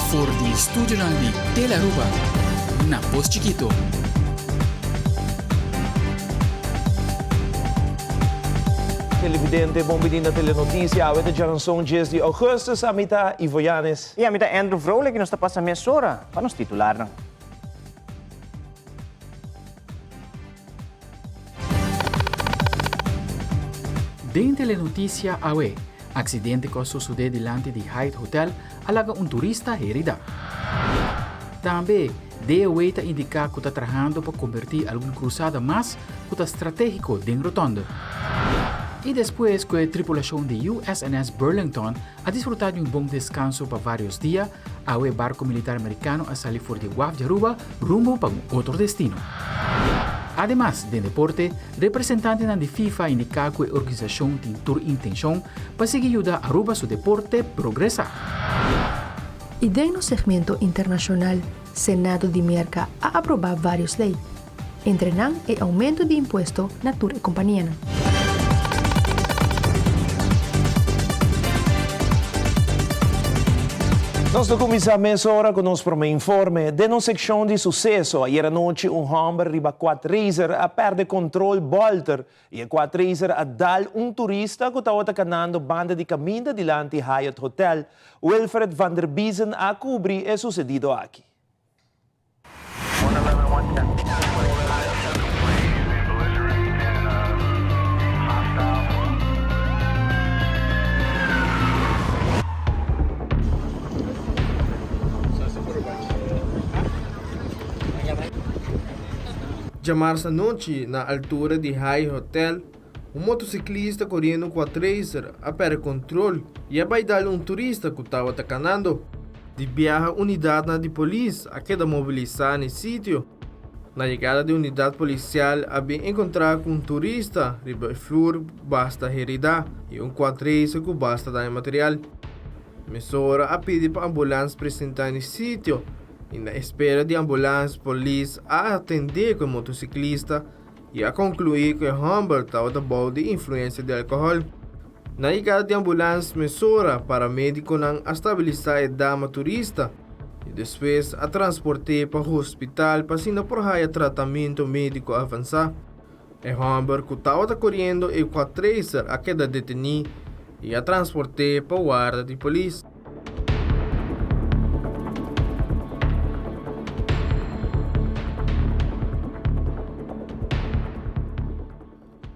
Voor die studio di Telaruba, na Post Chiquito. Televidente, bom bedien na telenotícia. Awet de Jansson Dias de Augustus, amita Ivoyanes. E amita Andrew Vrolijk, que nos está passando a mesora, para nos titular. Não? Den telenotícia awe, accidente que sucedeu delante de Hyatt Hotel alaga turista herida. Também, DOE está indicar que está trabalhando para convertir alguma cruzada mais que está estratégico dentro da rotonda. E depois que a tripulação de USNS Burlington a desfrutar de bom descanso para vários dias, o barco militar americano a sair for de Guavjaruba rumo para outro destino. Además, de deporte, representantes da FIFA indicaram que a organização tem toda intenção para seguir ajudar a Aruba seu deporte progressar. E no segmento internacional, Senado de Merca a aprovar várias leis, entre elas o aumento de imposto na tour e companhia. Nós começamos a mesa hora com nosso primeiro informe. De nossa secção de sucesso, ayer à noite homem riba 4 racer a perder controle Bolter e a 4 racer a dar turista que estava canando banda de caminho delante Hyatt Hotel. Wilfred van der Biesen a cobrir o sucedido aqui. Chamar-se noite, na altura de Hyatt Hotel, motociclista correndo com a tracer a perder controle e a baidar turista que estava atacando. De viaja unidade de polícia a queda mobilizada no sítio. Na chegada de unidade policial, havia encontrado com turista, riba flor basta herida e 4 racer que basta dar material. Mesora a pedir para a ambulância apresentar no sítio. E na espera de ambulância, polícia a atender com o motociclista e a concluir que o homem estava de influência de álcool. Na chegada de ambulância, mesura para médico não estabilizar a dama turista e depois a transportar para o hospital para se não porrar tratamento médico avançado. O homem que estava correndo e com a tracer a queda detenido e a transportar para o guarda de polícia.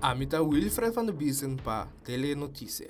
Amita Wilfred van der Biesen para Telenotícia.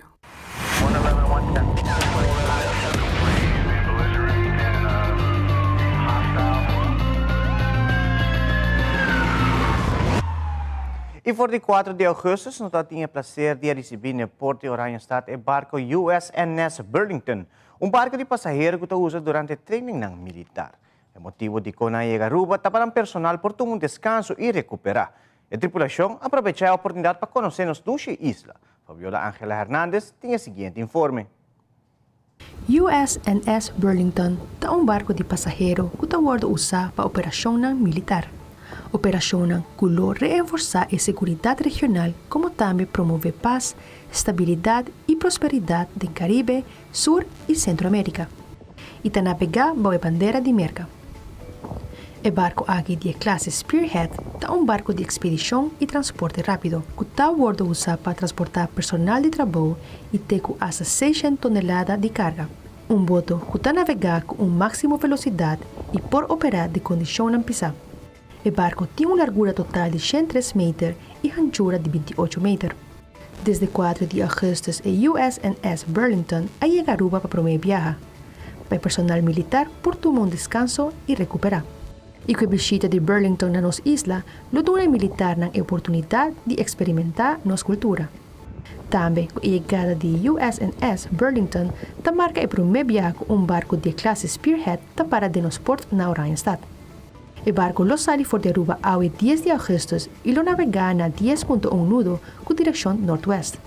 E por 4 de augustus, nós tínhamos o prazer de receber no Porto de Oranjestad o barco USNS Burlington, barco de passageiro que está usado durante o training militar. O motivo de que não chega a Aruba é para o personal por tomar descanso e recuperar. A tripulação aproveitou a oportunidade para conhecer nos duas islas. Fabiola Ángela Hernández tem o seguinte informe. USNS Burlington é barco de passageiro que está usado para operação militar. Operação que reforçar a segurança regional, como também promover paz, estabilidade e prosperidade no Caribe, Sul e Centro-América. E está navegando sob a bandeira de Merca. O barco aqui de classe Spearhead é barco de expedição e transporte rápido, que está usado para transportar personal de trabalho e tem hasta 600 toneladas de carga. Boto que está navegando com máxima velocidade e por operar de condição ampisada. O barco tem uma largura total de 103 metros e anchura de 28 metros. Desde 4 de agosto, a USNS Burlington a chega a Aruba para promover viagem. Para o personal militar por tomar descanso e recuperar. E com a visita de Burlington na nossa isla, o duna militar na oportunidade de experimentar nossa cultura. Também, com a chegada de USNS Burlington, ta marca a primeira viagem com barco de classe Spearhead para de nos porto na Oranjestad. O barco lo sale for de Aruba ao 10 de agosto e lo navega na 10.1 nudo com direção noroeste.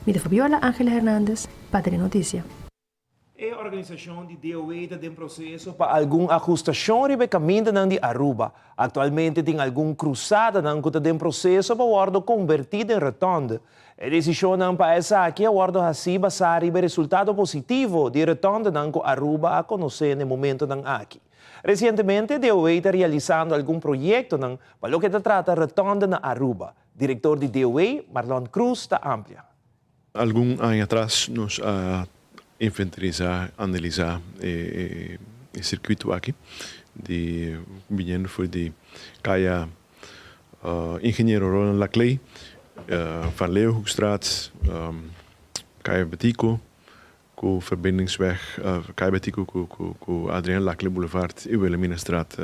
Mira Fabiola Ángela Hernández, para Notícia. E organização de DOE está em processo para alguma ajustação ribe caminho de Aruba. Atualmente tem alguma cruzada que está em processo para ser convertida em rotonda. A decisão para essa aqui é assim basar ribe resultado positivo de rotonda que Aruba a conhecer no momento aqui. Recentemente, DOE está realizando algum projeto para o que trata rotonda na Aruba. Diretor de DOE, Marlon Cruz, está amplia. Algum ano atrás nós inventarizar, analisar o circuito aqui, vindo foi de Kaya engenheiro Roland Laclay, Van Leeuwenhoekstraat, Kaya Batico, com verbindingsweg Kaya Batico com Adriaan Laclay Boulevard e Wilhelminastraat,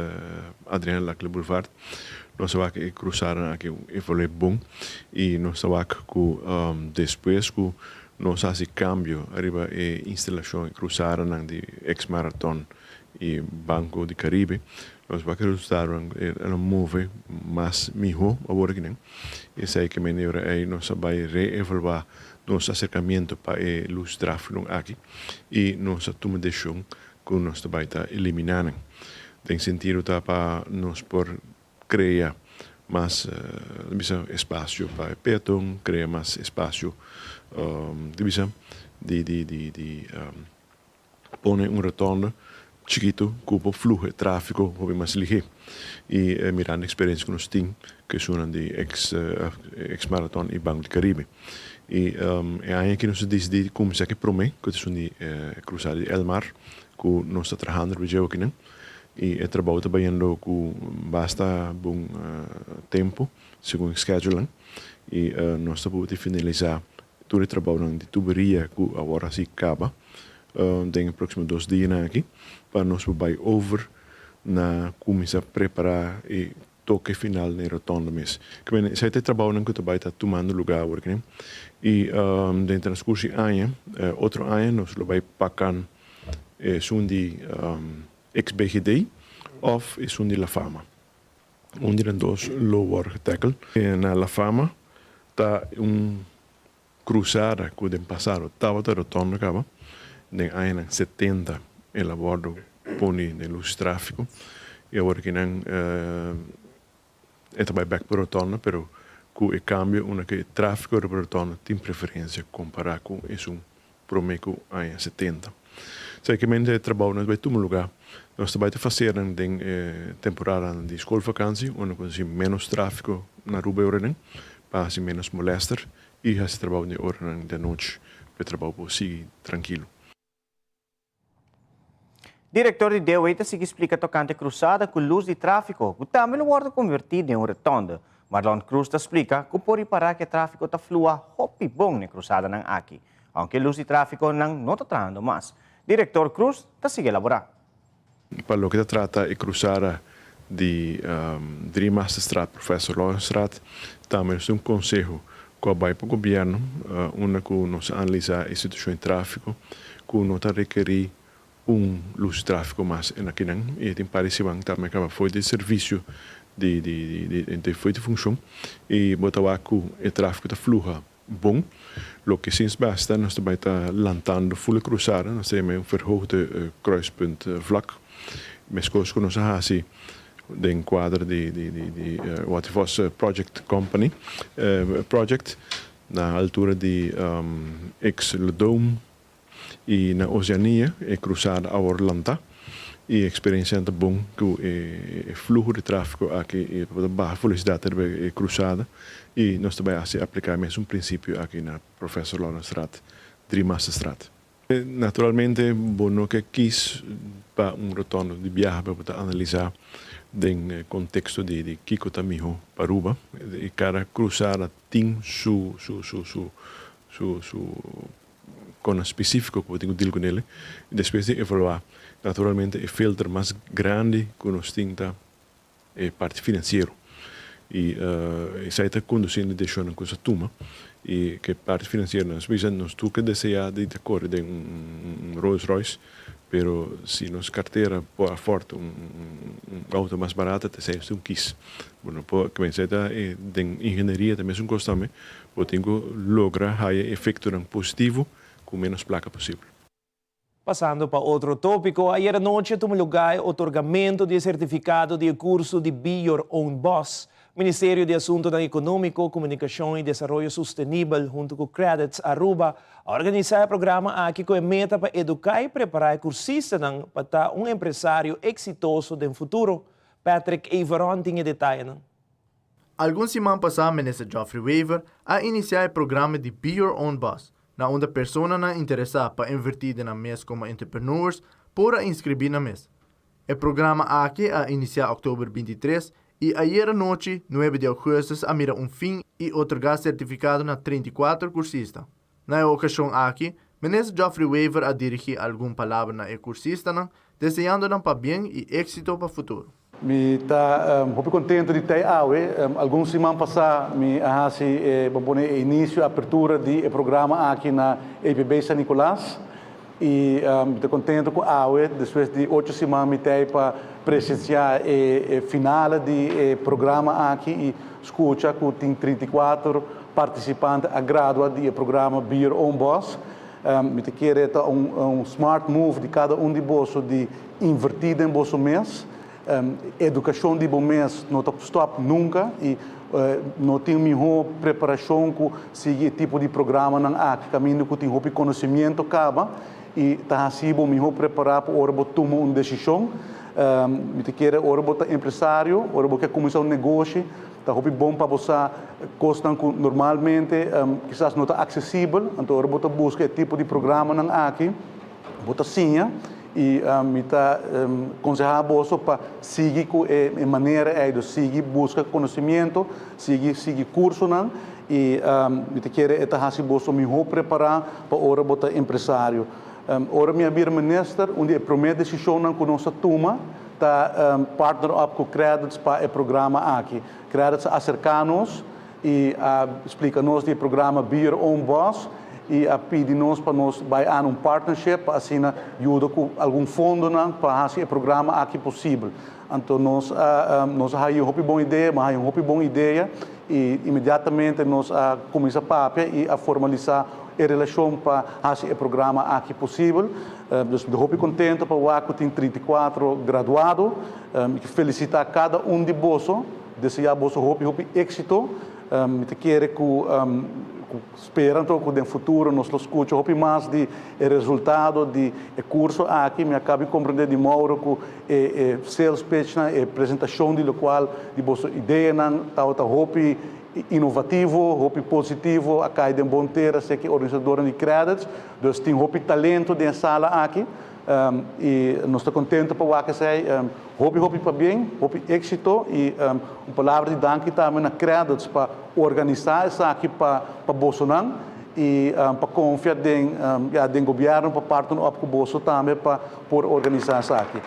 Adriaan Laclay Boulevard. Nós vamos cruzar aqui e foi bom e nós vamos depois com nós fazemos cambio arriba a instalação e cruzar de ex-marathon e Banco de Caribe. Nós vamos cruzar a move mais melhor agora que nem. E sei que maneira aí nós vamos reevaluar nosso acercamento para o luz tráfego aqui e nós tomamos decisão que nós vamos eliminar. Tem sentido para nós por criar mais espaço para peatão, criar mais espaço pone rotonda chiquito cupo flujo de tráfego houve mais ligeiro e mirando a experiência que nós temos que são de ex-marathon e Banco de Caribe e aí que nós decidimos começar a prometer que são de cruzar de El Mar que nós está trabalhando no aqui não e trabalho trabalhando com basta bom tempo segundo o schedule e nós estamos a finalizar todo o trabalho de tuberia que agora se acaba tem próximo 2 dias aqui para nós vai over na começar a preparar e toque final na rotonda mesmo. Que bem, se tem trabalho que vai estar tomando lugar agora, né? E dentro transcurso de ano, outro ano nós vai pagar são de ex-BGD ou são de La Fama. De dois lower tackle. Na La Fama está cruzada que tem passado estava da rotonda acaba nem ano 70 elaborado poni de luz tráfego e agora que não vai back para rotonda pero com o cambio uma que tráfego de rotonda tem preferência comparar com isso promeco ano 70 sei que mente trabalho nós vai tomar lugar nós vai fazer em temporada de escola-vacancy onde com menos tráfego na rua ordening para menos molester e esse trabalho de ordem da noite para trabalho seguir tranquilo. Diretor de DOE se explica tocante cruzada com luz de tráfego, que também o convertido em uma rotonda. Marlon Cruz explica que pode parar que o tráfego flua hopi bom na cruzada ng aqui, aunque luz de tráfego não está trazendo mais. Diretor Cruz sigue elaborar. Para o que trata de cruzada de Driemasterstraat, Professor Lawrenstraat, também é conselho que vai para o governo, onde nós analisar a situação de tráfego, que nós requerir luz de tráfego mais aqui não e tem parece que também foi de serviço de foi de função e botar que o tráfego está fluha bom lo que sinds basta nós também está lantando full cruzada nós temos verhoogde kruispunt vlak mas coisas que nós assim de enquadro de what was project company project na altura de ex-Ledome e na Oceania é cruzada a Orlando e a experiência é bom que o fluxo de tráfego aqui é baixa velocidade é cruzada e nós também aplicar mesmo princípio aqui na Professor Lawrenstraat, Driemasterstraat. Naturalmente, bom que quis para rotondo de viagem para analisar em contexto de Kiko Tamiho para Aruba e cada cruzada tem su com específico que eu tenho digo nele e depois de evaluar naturalmente o filtro mais grande que nós temos é parte financeira e isso está conduzindo deixando coisa tuma e que parte financeira nós precisamos tu que desejar de acordo de Rolls Royce pero se nos carteira por forte auto mais barato te sei um quis bueno por que pensar de engenharia também é costume eu tenho lograr efeito positivo com menos placa possível. Passando para outro tópico, ayer anoche tomou lugar o otorgamento de certificado de curso de Be Your Own Boss. Ministério de Assuntos Econômico, Comunicação e Desenvolvimento Sustentável, junto com Credits Aruba, a organizar o programa aqui com a meta para educar e preparar cursistas para estar um empresário exitoso no futuro. Patrick Averon tem detalhes. Alguns semanas passadas, ministro Geoffrey Weaver a iniciar o programa de Be Your Own Boss, na onde pessoas interessadas para investir na mês como entrepreneurs podem inscrever na mês. O programa aqui a iniciar em outubro 23 e ayer à noite, 9 de agosto, a mira fim e otorgar certificado na 34 cursistas. Na ocasião aqui, ministro Geoffrey Weaver a dirigir algumas palavras na cursista, desejando para bem e êxito para o futuro. Me está muito contente de ter algumas semanas passadas me hasi início a abertura do programa aqui na EPB São Nicolás e estou contente com a depois de 8 semanas me ter para presenciar o final do programa aqui e escuta que tem 34 participantes a graduar do programa Be Your Own Boss. Me querer smart move de cada de bolso de invertir em bolso mês. Educação de bom mês não está stop nunca e não tem melhor preparação com seguir tipo de programa na caminho que tem conhecimento acaba e está assim bom melhor preparar para hora tomar uma decisão me quer hora botar empresário hora botar começar negócio está bom para você custam normalmente quizás não está acessível então hora botar busca tipo de programa na aqui botar sim e me está aconselhar você para seguir com a maneira de seguir busca conhecimento seguir curso não e me quer estar assim você melhor preparar para hora botar empresário ora minha ministra onde a primeira decisão que nós toma está partner up com Credits para o programa aqui Credits acercar-nos e explica-nos o programa Be Your Own Boss e a pedir-nos para nós vai um partnership para assim ajuda com algum fundo para fazer o programa aqui possível. Então nós temos uma boa ideia, e imediatamente nós começamos a papel e a formalizar a relação para fazer o programa aqui possível. Estou muito contente para o ACO tem 34 graduados, felicitar cada de vocês, desejar muito êxito, quero que esperando que no futuro nós escutemos mais de resultado do curso aqui me acabo de compreender de modo que sales pitch a apresentação de qual de vossa ideia está hope inovativo hope positivo a cair bom ter sei que organizadora de credits dus tem hope talento de sala aqui e nós estamos contentes para o que sei hope para bem hope êxito e uma palavra de danke também na credits para organizar isso aqui para Bolsonaro e para confiar em governo para parte do Bolsonaro também para por organizar isso aqui.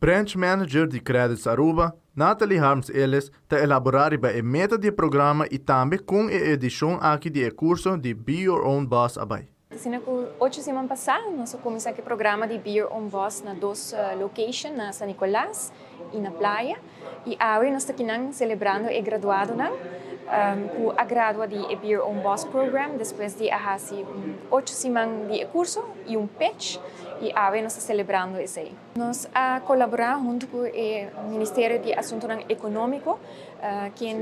Branch Manager de Credits Aruba, Natalie Harms Ellis, está elaborar a meta do programa e também com a edição aqui do curso de Be Your Own Boss abai. Assim, 8 semanas passadas, nós começamos o programa de Be Your Own Boss na duas locations, na São Nicolás e na Praia. E agora nós estamos celebrando o graduado, com a gradua de Be Your Own Boss Program, depois de 8 semanas de curso e pitch. E agora nós estamos celebrando isso aí. Nós colaboramos junto com o Ministério de Assuntos Econômicos, que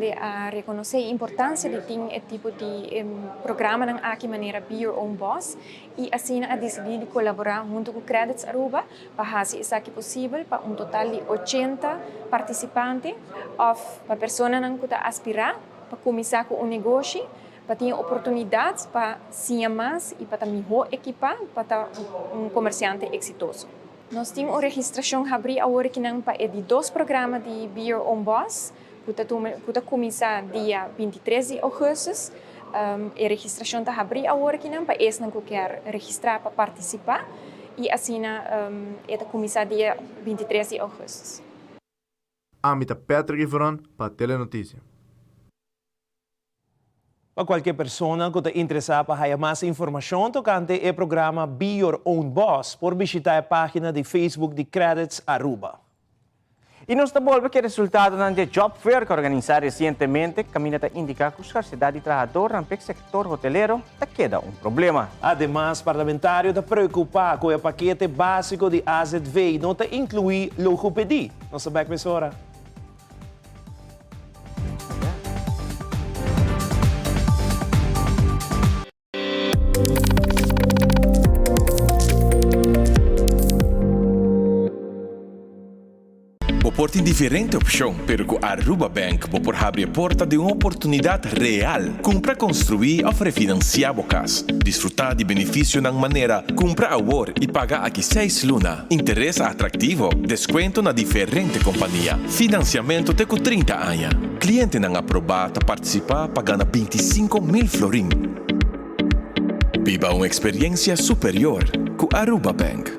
reconhece a importância de ter esse tipo de programa aqui de maneira Be Your Own Boss e assim a decidir colaborar junto com Credits Aruba para fazer isso aqui possível para total de 80 participantes para pessoas que aspirar para começar com negócio para ter oportunidades para ser mais e para melhor equipar para estar comerciante exitoso. Nós temos uma registração abrir agora para de 2 programas de Be Your Own Boss, que começar dia 23 de agosto. A registração está abrir agora para esse que quer registrar para participar e assim começar dia 23 de agosto. Amita Patrick Ivron para Telenotícia. Para qualquer pessoa que está interessada para ter mais informação tocante o programa Be Your Own Boss, por visitar a página de Facebook de Credits Aruba. E nos devolve que o resultado do Job Fair que organizaram recentemente caminha a indicar que a escassidade de trabalhadores no sector hotelero queda um problema. Además, parlamentário está preocupado com o paquete básico de AZV e não está incluir logopedi. Nossa back-missora. Tem diferente opção, pero com a Aruba Bank vou abrir a porta de uma oportunidade real. Compra, construir ou refinanciar a casa. Desfrutar de benefício na maneira comprar agora e pagar aqui 6 lunas. Interesse atrativo, desconto na diferente companhia. Financiamento até com 30 anos. Cliente não aprovado participar pagando 25.000 florin. Viva uma experiência superior com a Aruba Bank.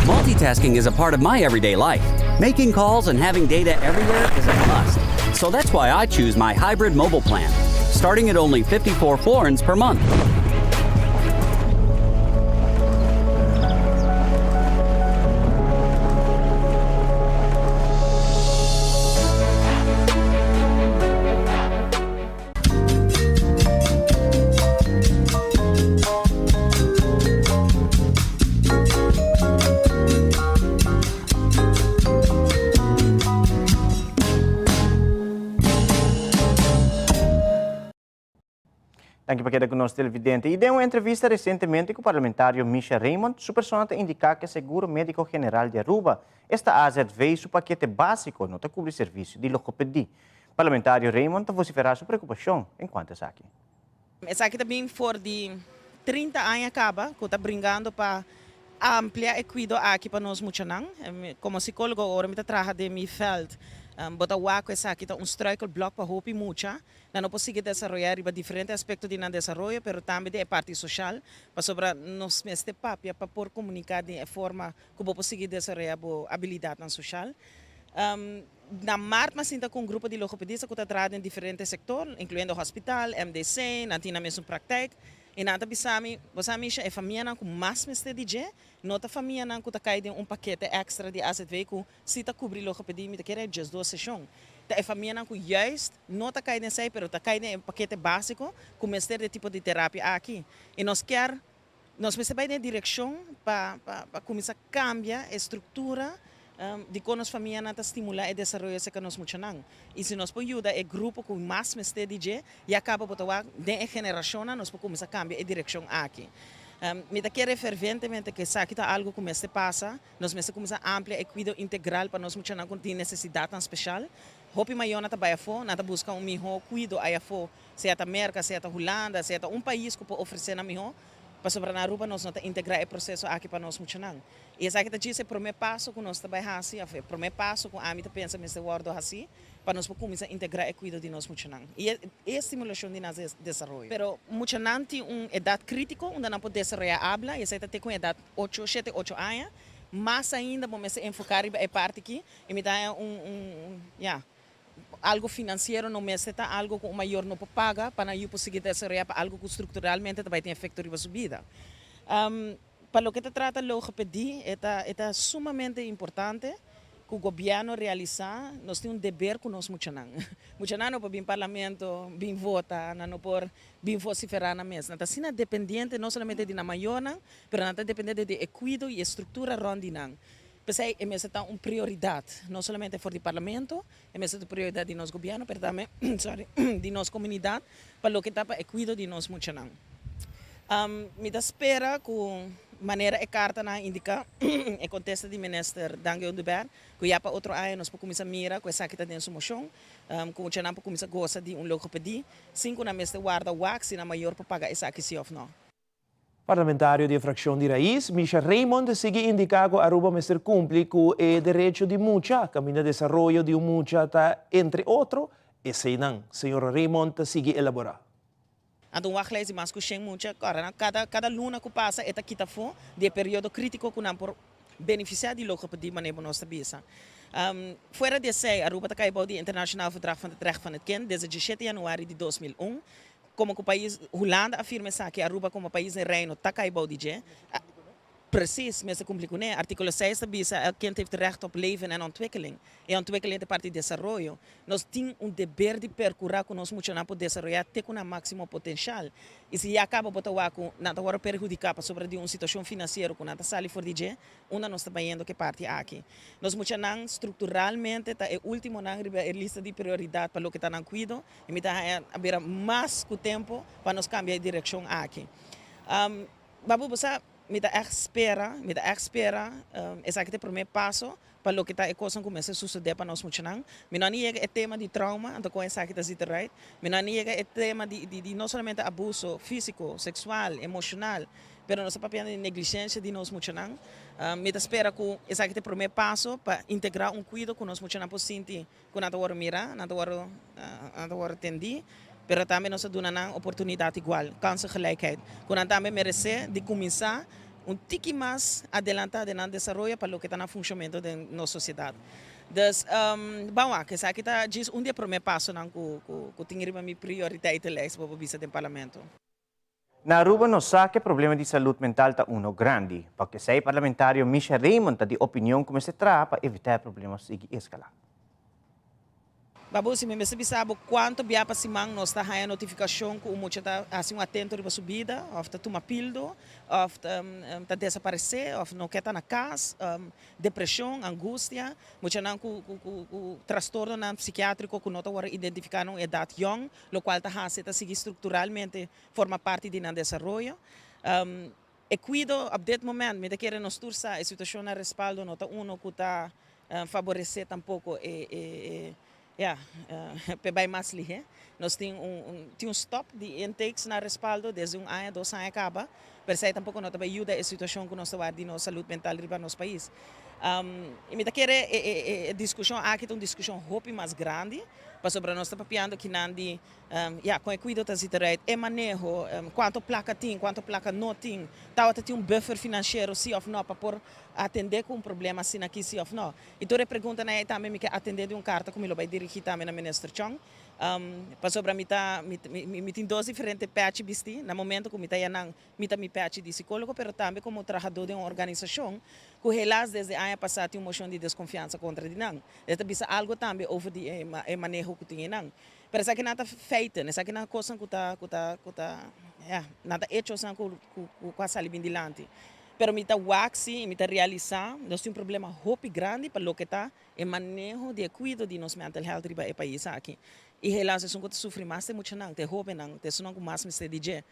Multitasking is a part of my everyday life. Making calls and having data everywhere is a must. So that's why I choose my hybrid mobile plan, starting at only 54 florins per month. Aqui para queda com o nosso televidente. E deu uma entrevista recentemente com o parlamentário Misha Raymond. Sua persona indicar que o Seguro Médico General de Aruba, esta AZV e seu paquete básico não cobre serviço de logopedi. O parlamentário Raymond vociferar sua preocupação enquanto está aqui. Essa aqui também for de 30 anos acaba, que está brincando para ampliar e cuidar aqui para nós muito. Como psicólogo, agora me trabalho de meu feld. Bota waco essa aqui um struggle block para hopi mucha, não consegue desenvolver riba diferentes aspectos de desenvolvimento, pero também de parte social, para sobre nos meste papia para por comunicar de forma que vou conseguir desenvolver a habilidade social. Na marca mas ainda com um grupo de logopedistas que está em diferentes setores, incluindo hospital, MDC, na tina mesmo praktijk. E nada bisami, você é família com mais meste DJ, nota família que está caindo paquete extra de AZV que se está cobrir logopedi, me quer just 2 sessões. É família que juist nota caindo sei, pero está caindo paquete básico com meste de tipo de terapia aqui. E nós meste vai na direção para começar a cambiar a estrutura de como as famílias estimular e desenvolver esse que nós muito. E se nós podemos ajudar o grupo com mais meste DJ, e acaba por de geração, nós podemos começar a cambiar a direção aqui. Me quero ferventemente que isso aqui está algo que se passa, nós começamos a ampliar e cuidado integral para nós muito com necessidade especial. Hopi maior nata vai afo, nata busca melhor cuidado aí afo, seja a América, seja a Holanda, seja país que pode oferecer na melhor. Para sobre na Aruba nós integrar o processo aqui para nós muito não. E essa aqui é o primeiro passo que nós trabalhamos assim, o primeiro passo que a mim pensa nesse word assim, para nós começar a integrar e cuidar de nós muito não. E a estimulação de nosso desenvolvimento. Pero muito não tem uma idade crítica onde não pode desenvolver habla, e essa tem com idade 7, 8 anos, mas ainda vamos enfocar a parte aqui e me dá algo financeiro no mês está algo que o maior não paga para eu conseguir desenvolver algo que estruturalmente vai ter efeito sobre a subida. Para o que se trata de logopedi, é sumamente importante que o governo realizar, nós temos dever com nós muito não. Muito não para vir parlamento, vir votar, não por vir vociferar na mesa. Então, assim é dependente não somente de na maior, mas é dependente de cuidado e estrutura rondinang. Pensei que essa é uma prioridade, não somente for do parlamento, essa é uma prioridade de nosso governo, mas também de nossa comunidade, para o que está para o cuidado de nós muito não. Me espera que maneira e carta na indica e contesta di minister Dangue Underberg, que já para outro ano nós podemos mira com essa que está dentro da moção, com o chanam podemos gosta de logopedi, cinco na mesa guarda wax e na maior para pagar essa aqui se of não. Parlamentário de fração de Raiz, Michel Raymond, sigue indicado a Aruba Mr. cumpre com o direito de mucha, caminho de desenvolvimento de mucha, entre outros, e se não, senhor Raymond sigue elaborar. Então, o que mais que mucha, cada luna que passa é que fo de período crítico que não por beneficiar de logopedie maneira nossa bisa. Fora de sei, a Aruba está caído de Internacional Verdrag van het Recht van het Kind desde 17 de januari de 2001. Como o país, Holanda afirma que Aruba como país em reino está caído de je. Precies, mas se complica, né? Artigo 6 da bisa, el kind heeft recht op leven en ontwikkeling. E ontwikkeling é parte de desenvolvimento. Nós temos deber de percorrer que nós muito não podemos desenvolver até com o máximo potencial. E se acaba botar com nada agora perjudicar sobre de uma situação financeira com nada sali for DJ, uma nós está vendo que parte aqui. Nós muito não estruturalmente tá é último na lista de prioridade para o que está não cuido e me tá haver mais com tempo para nós cambiar de direção aqui. Babu você me dá espera, esse aqui é o primeiro passo para o que está a coisa começa a suceder para nós muito não. Me não é tema de trauma, então com esse aqui está zitten right. Me não é tema de não somente abuso físico, sexual, emocional, pero nós papel de negligência de nós muito não. Me dá espera que esse aqui é o primeiro passo para integrar cuidado com nós muito não por sentir que nada hora mirar, nada hora atender. Pero também nós damos uma oportunidade igual, kansengelijkheid. Quando também merece de começar tique mais adelantado no desenvolvimento para o que está no funcionamento da nossa sociedade. Então, que essa aqui está diz dia primeiro passo não que tem minha prioridade leis para o vista do parlamento. Na Aruba nós sabe que o problema de saúde mental está grande, porque sei parlamentário Michel Raymond está de opinião como se trata para evitar problemas seguir escalar. Babu, se me sabe quanto via para cima nós está a notificação que o mucho está assim atento para subida, ou está tomar pildo, ou está desaparecer, ou não quer estar na casa, depressão, angústia, mucho não com transtorno psiquiátrico que não está identificado em idade young, o qual está seguir estruturalmente forma parte de um desenvolvimento. E cuido, a desse momento, me quer nos tursa a situação de respaldo, não está que está favorecer tampouco para mais lihe. Nós temos stop de intakes na respaldo desde ano, 2 anos acaba, mas aí tampouco não ajuda a situação que nós temos de nossa saúde mental no nosso país. E me quer discussão aqui uma discussão mais grande, para sobre nós está papiando que não de com o cuidado da situação é manejo quanto placa tem, quanto placa não tem, tal tem buffer financeiro se ou não para por atender com problema assim aqui se ou não. E toda pergunta né também me quer atender de carta como ele vai dirigir também na ministra Chong. Para sobre me tem 2 diferentes patches bisti, no momento que me patch de psicólogo, pero também como trabalhador de uma organização que relas desde ano passado tem uma moção de desconfiança contra de não. Deve bisa algo também over de manejo que tem não. Pero essa que nada feita, essa que não coisa que nada hecho assim com a salir bem dilante. Pero me waxi, me realizar, nós temos problema hope grande para o que está o manejo de cuidado de nosso mental health riba e país aqui. E relações que sofrem mais de muito não, de hope não, de sonho mais me se diz.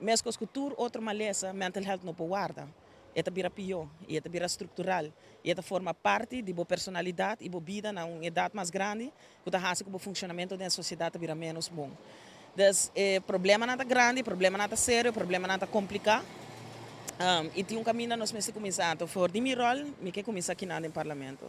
Mesmo que cultura outra maleza, mental health não pode guardar. Esta vira pior, e esta vira estrutural, e esta forma parte de boa personalidade e boa vida na uma idade mais grande, que está fazendo que o funcionamento da sociedade vira menos bom. Então, problema nada grande, problema nada sério, problema nada complicado. E tem caminho nós mesmos começando. For de meu rol, me quer começar aqui no parlamento.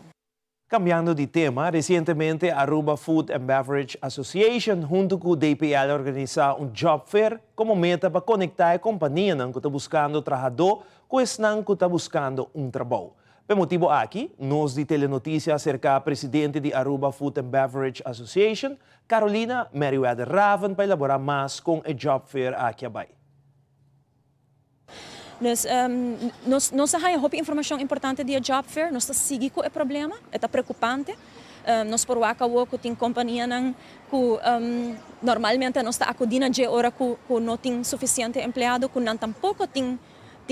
Cambiando de tema, recientemente Aruba Food and Beverage Association junto com o DPL organizou um job fair como meta para conectar a companhia que está buscando trabalhador com esse que está buscando trabalho. Por motivo aqui, nós de Telenotícia acerca a presidente de Aruba Food and Beverage Association, Carolina Meriwether Raven, para elaborar mais com o job fair aqui abaixo. Nós temos informação importante do job fair, nós seguimos com o problema, é preocupante. Nós por que tem companhia que normalmente nós está acudindo de hora que não tem suficiente empregado, que não tampouco tem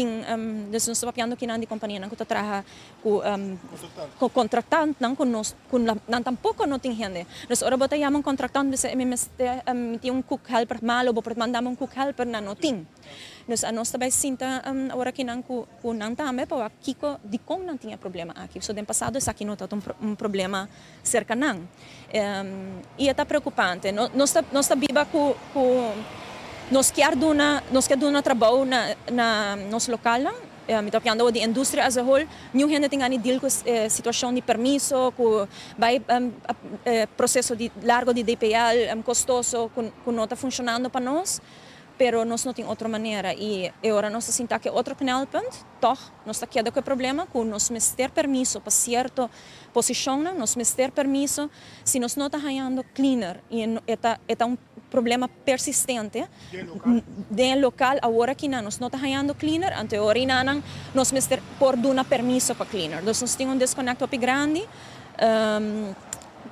nós papiando que di companhia nang trabalha com contratante nang com nós nang tampouco não tem gente. Nós ora bota yamang contratante bisa miti cook helper malo bo mandamon cook helper na no ting. Nós também sinta ora que nang ku nang tambe pa kiko di kong nang tinha problema aqui. So den passado essa aqui não tá problema cerca nang. E é preocupante. Nós tá biba ku nós quer duna trabalho na nosso local lang. Mi topiando di indústria as a whole, new gente tem ani deal com situação de permiso, com vai processo de largo de DPL, custoso, com não está funcionando para nós, pero nós não tem outra maneira e agora nós sinta que outro knelpunt, toch, nós está queda com problema com nós ter permiso para certa posição, nós ter permiso, se nós não está ganhando cleaner e é um problema persistente de local agora que nós não está ganhando cleaner, ante ora nós mister por dar permiso para cleaner. Nós temos desconecto pi grande,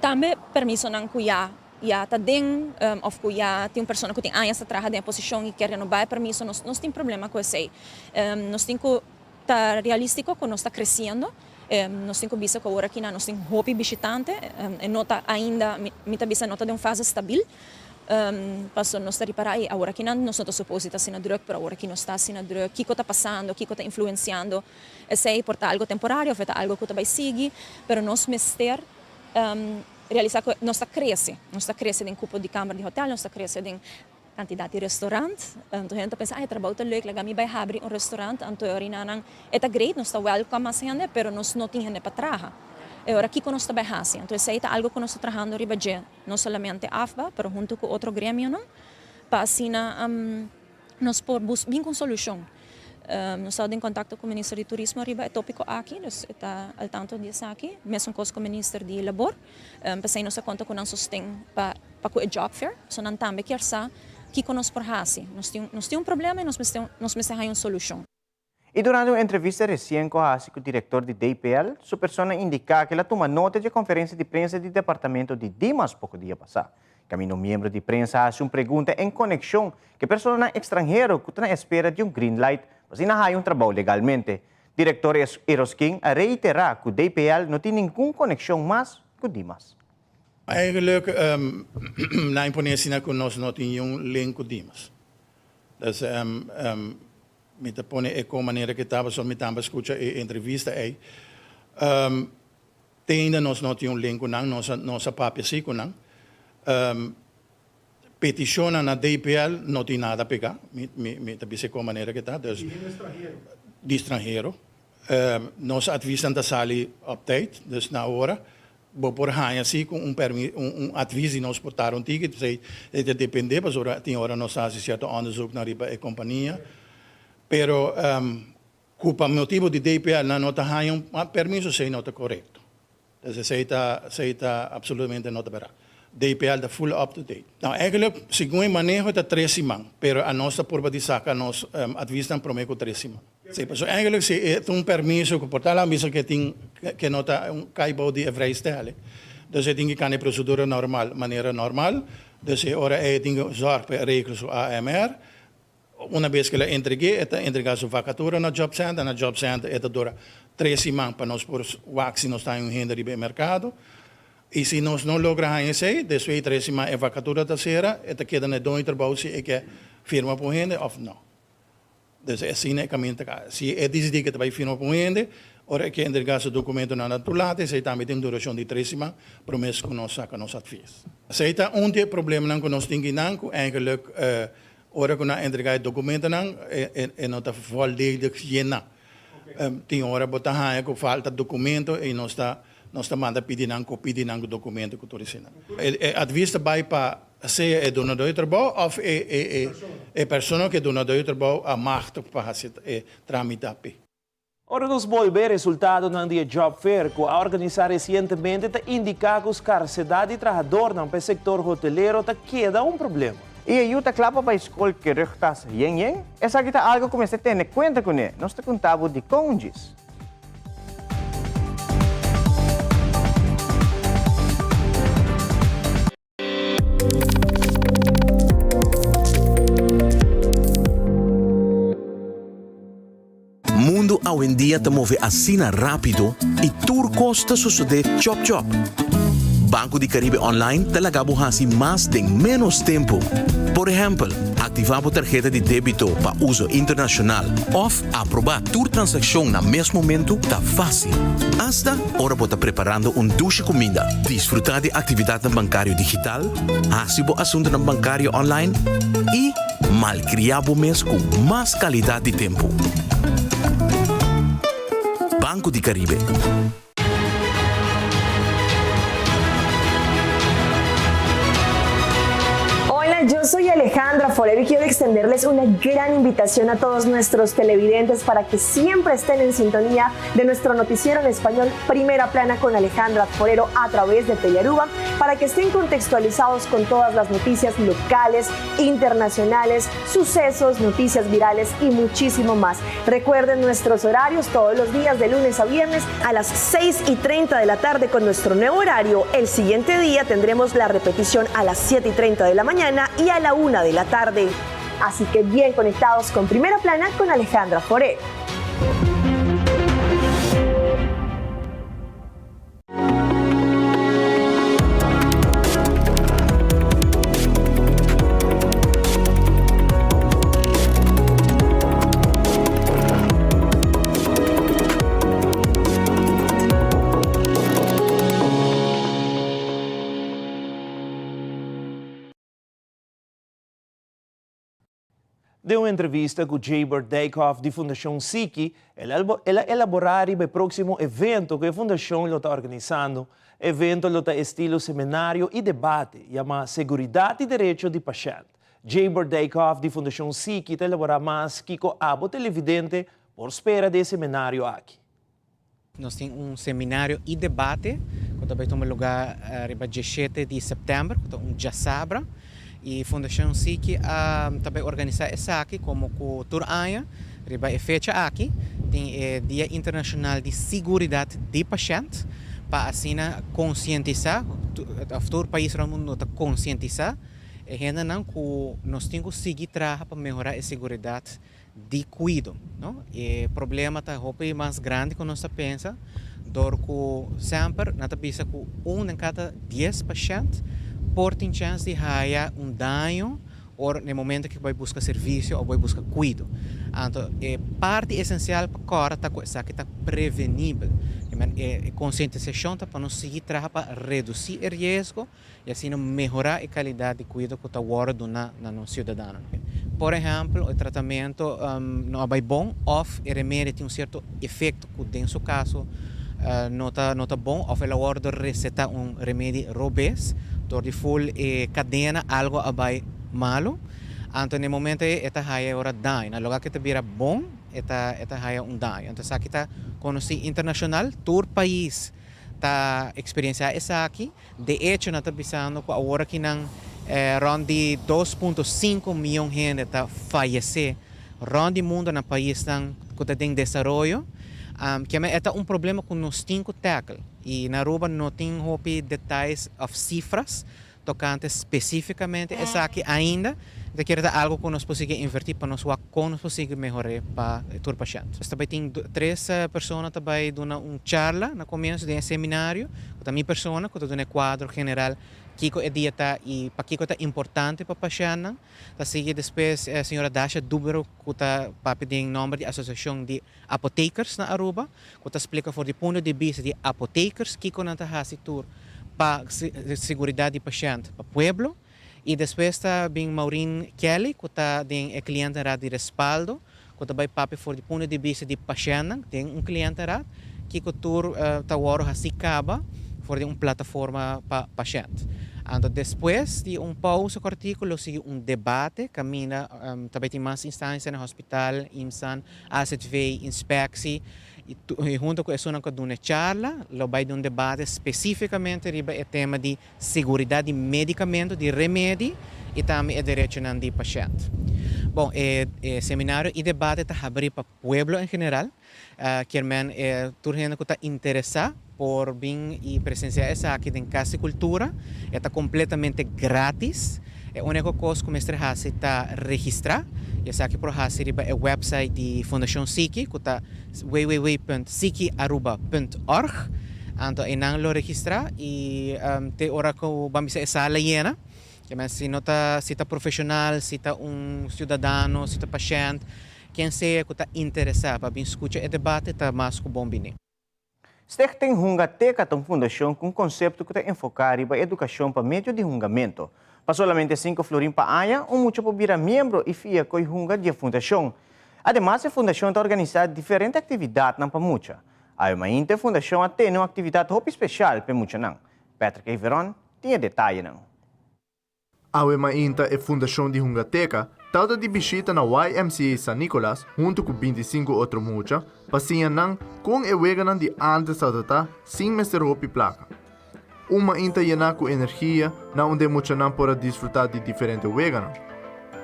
também permiso não cuidar. Ja, tá ding of kuya tem pessoa que tem anos atrás de posição e quer renovar permiso, nós temos problema com isso. Nós temos que tá realístico que nós está crescendo. Nós temos que ver que agora aqui nós temos hobby visitante, e nota ainda mita bisa nota de fase estável. Passo nós está reparar e agora aqui nós estamos suposto estar sendo drug, pero agora aqui nós está sendo drug. O que está passando, o que está influenciando? Sei porta algo temporário, ou algo que vai seguir, pero nós mister realizar que nós está crescendo em cupo de câmara de hotel, nós está crescendo em quantidade de restaurante. Então a gente pensa, trabalho tá leuk, lagami vai abrir restaurante, então orinanang é great, nós está welcome a gente, pero nós não temos para trabalhar. Agora aqui nós está bem assim, então isso é algo que nós está trabalhando riba não somente AFBA, pero junto com outro grêmio não, para assim nós por buscar uma solução. Nós estamos em contato com o Ministro de Turismo, arriba é tópico aqui, nós está ao tanto disso aqui, mesmo com o Ministro de Labor, pensei nós conta com um sustento para o job fair, so não também quer saber que nós por assim, nós temos problema e nós precisamos uma solução. E durante uma entrevista recente com o diretor de DPL, sua pessoa indica que ela toma nota de conferência de prensa do departamento de Dimas pouco dia passado. Caminho membro de prensa faz uma pergunta em conexão que pessoa estrangeira que está à espera de green light para inahayong trabalho legalmente. Diretor Erosking reitera que o DPL não tem nenhuma conexão mais com Dimas. Eigenlijk, na imponência que nós não temos link com Dimas. Então, me te põe com a maneira que estava, só me estava escutando a entrevista aí. Ainda nós não temos link com não, nossa papel sim com não. Petição na DPL não tem nada a pegar, me te disse com a maneira que está. De estrangeiro. Nós avisamos da sala update, dus na hora. Por ganhar assim com aviso nós portaram ticket, sei depende, mas tem hora nós fazemos certo onderzoek na riba a companhia. Pero culpa motivo de DPL não está ganhando permiso sei não está correto. Dus sei está absolutamente não está verá. DPL está full up to date. Nou eigenlijk segundo manejo está 3 semanas, pero a nossa porba de saca nós avisam prometo 3 semanas. Sim, mas eigenlijk se é permiso que portar lá mesmo que não está caibo de vrijstellen. Dus é que kan procedura normal, maneira normal. Dus ora é zorg para regels o AMR. Uma vez que ela entrega sua vacatura na job center é dura 3 semanas para nós por wax nós está em renda de mercado. E se nós não logramos isso, depois 3 semanas é vacatura terceira, é queda na dois trabalho se é que firma por renda ou não. Então assim é caminho tá. Se é decidir que vai firma por renda, ora que entregar seu documento na naturalidade, se também tem duração de 3 semanas, promessa que nós saca nós advies. Se está problema não que nós temos não, eigenlijk ora que nós entregar documento não é não tá volledig gena. Tem hora botar que falta documento e nós está manda pedir um documento que tu recebe. Advista vai para se é donador de trabalho ou é pessoa que é donador de trabalho a machto para tramitar. Ora nos volver resultado ng dia job fair que a organizar recentemente te indica que a escassez de trabalhador no sector hotelero te queda problema. E ajuda clapa para a escola que rectas yen, essa aqui tá algo como você tem em conta com ele. Nós te contamos de cônjuges. hoy en día te mueve así rápido y tu costa sucede chop chop. Banco de Caribe Online te la gabo así más de menos tiempo. Por ejemplo, activamos tarjeta de débito para uso internacional o aprobar tu transacción en el mismo momento está fácil. Hasta ahora vos preparando un douche comida, disfrutar de actividad bancario digital, hacer asunto bancario online y malcriado mes con más calidad de tiempo. Banco de Caribe. Yo soy Alejandra Forero y quiero extenderles una gran invitación a todos nuestros televidentes para que siempre estén en sintonía de nuestro noticiero en español Primera Plana con Alejandra Forero a través de Telearuba, para que estén contextualizados con todas las noticias locales, internacionales, sucesos, noticias virales y muchísimo más. Recuerden nuestros horarios todos los días de lunes a viernes a las 6:30 de la tarde con nuestro nuevo horario. El siguiente día tendremos la repetición a las 7:30 de la mañana y a la 1 de la tarde. Así que bien conectados con Primera Plana con Alejandra Forero. De uma entrevista com Jaber Dijkhoff, de Fundação SICI, ela elaborar o próximo evento que a Fundação está organizando. Evento está estilo seminário e debate, chama Seguridade e Direito de Paciente. Jaber Dijkhoff, de Fundação SICI, está elaborar mais que abo televidente por espera de seminário aqui. Nós temos seminário e debate, que também toma lugar no 17 de setembro, que sabra. E a Fundação SICI também organiza essa aqui, como com Turanha, riba é fecha aqui, tem Dia Internacional de Seguridade de Paciente, para assim conscientizar, todo país do mundo está conscientizar, e ainda não que nós temos que seguir para melhorar a segurança de cuidado, não? E o problema está mais grande que nós pensa, dor que sempre nós pensa que 1 em cada 10 pacientes tem chance de ter dano ou no momento que vai buscar serviço ou vai buscar cuidado. Então, parte essencial para agora está coisa que está prevenível. A conscientização para nós seguir para reduzir o risco e assim melhorar a qualidade de cuidado que está agora na nossa cidadã. Por exemplo, o tratamento não é bom ou o remédio tem certo efeito que, dentro do caso, não está bom ou ela ordem recetar remédio robês. Door die full cadena algo abai malo, anto no momento esta haya ora dai, na lugar que te vira bom, esta haya dai. Então sa kita conheci internacional, todo país ta experiencia essa aqui, de hecho na ta bisando ko agora que nang rondi 2.5 milhões de gente ta fallecer, rondi mundo na país nang ko ta tem desarrollo. Que é problema que nós temos que tackle. E na Aruba não tem detalhes of cifras tocante especificamente essa aqui ainda. De que é algo que nós podemos invertir para nós como nós melhorar para o paciente. Nós também tem 3 pessoas também dando uma charla no começo de um seminário. A minha pessoa que está no quadro general que é dieta e para que é importante para o paciente. A seguir depois a senhora Dasha Dubero que está para pedir nome de associação de apotekers na Aruba, que está explica for de ponto de vista de apotekers que não está fazendo para segurança do paciente para o pueblo. E depois está bem Maureen Kelly, que está de cliente de respaldo, que também papi for de ponto de vista de paciente, tem cliente que o tour está agora assim acaba for de plataforma para paciente. Então depois de pausa curtículo sigue debate, camina também tem mais instâncias no hospital, IMSAN, AZV, inspecção. E junto com isso, nós temos uma charla, vai de debate especificamente sobre o tema de segurança de medicamento, de remédio e também o direito do paciente. Bom, o seminário e debate está aberto para o povo em geral, que toda gente que está interessada por vir e presenciar essa aqui em Casa de Cultura, está completamente grátis. A única coisa que o mestre hace está registrar. E essa aqui por hace riba é website de Fundação Siki, que está www.siki.org. Então, inang lo registrar e te ora que vamos a sala llena. Se não está profissional, se está cidadão, se está paciente, quem seja que está interessado para escutar o debate, está mais que bom bem. Stichting Hungateca é uma fundação com um conceito que está enfocado em educação para meio de hungamento. Para solamente 5 florim para aia, muito para virar membro e fia com hunga de fundação. Ademais, a fundação está organizando diferentes atividades na Pamucha. A a fundação tem uma atividade muito especial para mucha não. Patrick Everon tinha detalhe não. A UEMAINTA é Fundação de Hungateca, trata de visita na YMCA San Nicolas, junto com 25 outros mucha, passinha não com o veganan de antes da sem mestre roupa e placa. Uma inta llena com energia, na onde mucha não pode desfrutar de diferentes veganan.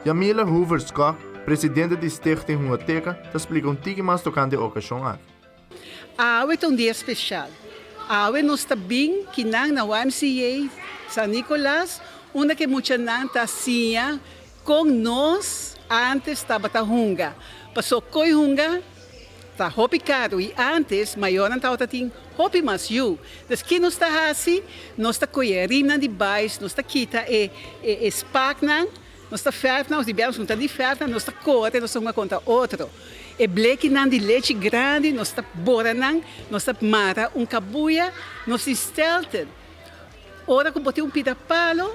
Yamila Hoover Scott, presidente de Stichting Hungateca, te explica tique mais tocante a ocasião aqui. A é um dia especial. A não está bem que na YMCA San Nicolas, onde que muita não está assim com nós antes estava a hunga. Passou com hunga, está hopi caro e antes maior não estava tinha hopi mais you. Então que nós está assim, nós está com a rima de baixo, nós está quita e spark não, nós está ferro não, os ibérios não está de ferro, nós está corte, nós uma conta outro. E bleque não de leite grande, nós está bora não, nós está mara cabuia, nós estelten. Ora que botei pita palo,